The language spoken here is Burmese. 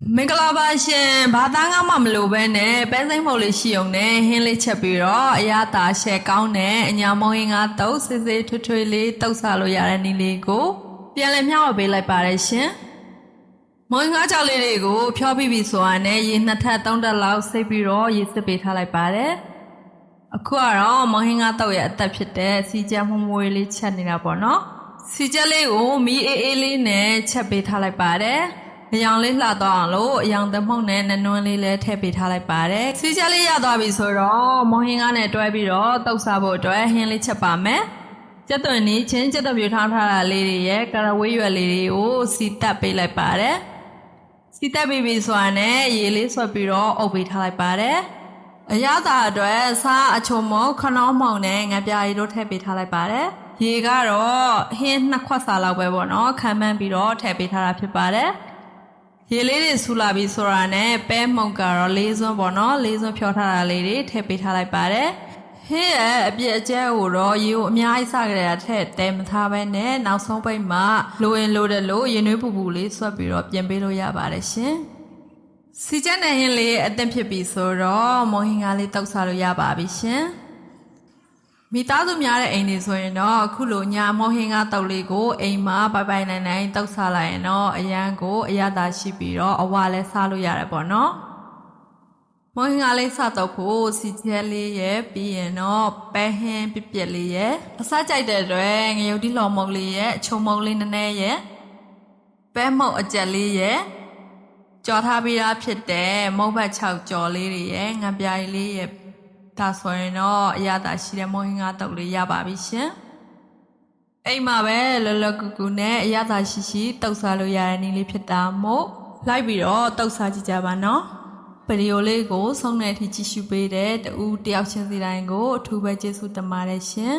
မင်္ဂလာပါရှင်ဘာသားငါမှမလိုပဲနဲ့ပဲစိမ့်မုတ်လေးရှိုံနဲ့ဟင်းလေးချက်ပြီးတော့အရသာရှယ်ကောင်းတဲ့အညာမုံရင်ငါတုတ်စစ်စစ်ထွေးထွေးလေးတုတ်စားလို့ရတဲ့နည်းလေးကိုပြန်လည်မျှဝေပေးလိုက်ပါတယ်ရှင်မုံရင်ငါကြောက်လေးတွေကိုဖြောပြီးပြီဆိုတာနဲ့ရေနှစ်ထပ်သုံးထပ်လောက်စိတ်ပြီးတော့ရေစစ်ပေးထားလိုက်ပါတယ်အခုကတော့မုံရင်ငါတုတ်ရဲ့အသက်ဖြစ်တဲ့စီကြက်မှုမွေးလေးချက်နေတာပေါ့နော်စီကြက်လေးကိုမီးအေးအေးလေးနဲ့ချက်ပေးထားလိုက်ပါတယ်အယောင်လေးလှသွားအောင်လို့အယောင်သမုတ်နဲ့နနွမ်းလေးလည်းထည့်ပေးထားလိုက်ပါတယ်။စီချက်လေးရသွားပြီဆိုတော့မုံဟင်းကားနဲ့တွဲပြီးတော့တုပ်စားဖို့အတွက်ဟင်းလေးချက်ပါမယ်။ကျက်သွင်းနေချင်းကျက်သွင်းပြထားတာလေးတွေရဲ့ကရဝေးရွက်လေးတွေကိုစီတက်ပေးလိုက်ပါတယ်။စီတက်ပြီးပြီဆိုတာနဲ့ရေလေးဆွတ်ပြီးတော့အုပ်ပေးထားလိုက်ပါတယ်။အရသာအတွက်စားအချုံမုံခနောင်းမုံနဲ့ငပြာရီတို့ထည့်ပေးထားလိုက်ပါတယ်။ရေကတော့ဟင်း2ခွက်စာလောက်ပဲပေါ့နော်။ခံမှန်းပြီးတော့ထည့်ပေးထားတာဖြစ်ပါတယ်။ရေလေးတွေဆူလာပြီးဆိုတာနဲ့ပဲမှုန်ကတော့၄စွန်းပေါ့နော်၄စွန်းဖြောထားတာလေးတွေထည့်ပေးထားလိုက်ပါတယ်ဟင်းရဲ့အပြည့်အကျဲကိုတော့ရေကိုအများကြီးစကြရတဲ့ထည့်တဲမထားပဲနဲ့နောက်ဆုံးပိတ်မှာလိုရင်လိုတယ်လို့ရေနွေးပူပူလေးဆွတ်ပြီးတော့ပြင်ပေးလို့ရပါတယ်ရှင်စီချက်နဲ့ဟင်းလေးအသင့်ဖြစ်ပြီဆိုတော့မုံဟင်းကားလေးတောက်စားလို့ရပါပြီရှင်မိသားစုများတဲ့အိမ်တွေဆိုရင်တော့အခုလိုညာမုံဟင်းကားတောက်လေးကိုအိမ်မှာပိုင်ပိုင်နိုင်နိုင်တောက်စားလိုက်ရင်တော့အရန်ကိုအရသာရှိပြီးတော့အဝါလဲစားလို့ရတယ်ပေါ့နော်မုံဟင်းကားလေးစားတော့ဖို့စီချက်လေးရဲ့ပြီးရင်တော့ပဲဟင်းပြပြလေးရဲ့အစားကြိုက်တဲ့အတွက်ငရုတ်တိလော်မုံလေးရဲ့ချုံမုံလေးနည်းနည်းရဲ့ပဲမုံအကြက်လေးရဲ့ကြော်ထားပြီးသားဖြစ်တဲ့မုံဘတ်6ကြော်လေးတွေရဲ့ငပြားလေးရဲ့ဒါဆိုရင်တော့အရသာရှိတဲ့မုံဟင်းကားတုပ်လေးရပါပြီရှင်အိမ်မှာပဲလော်လော်ကူကူနဲ့အရသာရှိတုပ်စားလို့ရတဲ့နည်းလေးဖြစ်တာမို့လိုက်ပြီးတော့တုပ်စားကြည့်ကြပါနော်ဗီဒီယိုလေးကိုဆုံးတဲ့အထိကြည့်ရှုပေးတဲ့တူတယောက်ချင်းစီတိုင်းကိုအထူးပဲကျေးဇူးတင်ပါတယ်ရှင်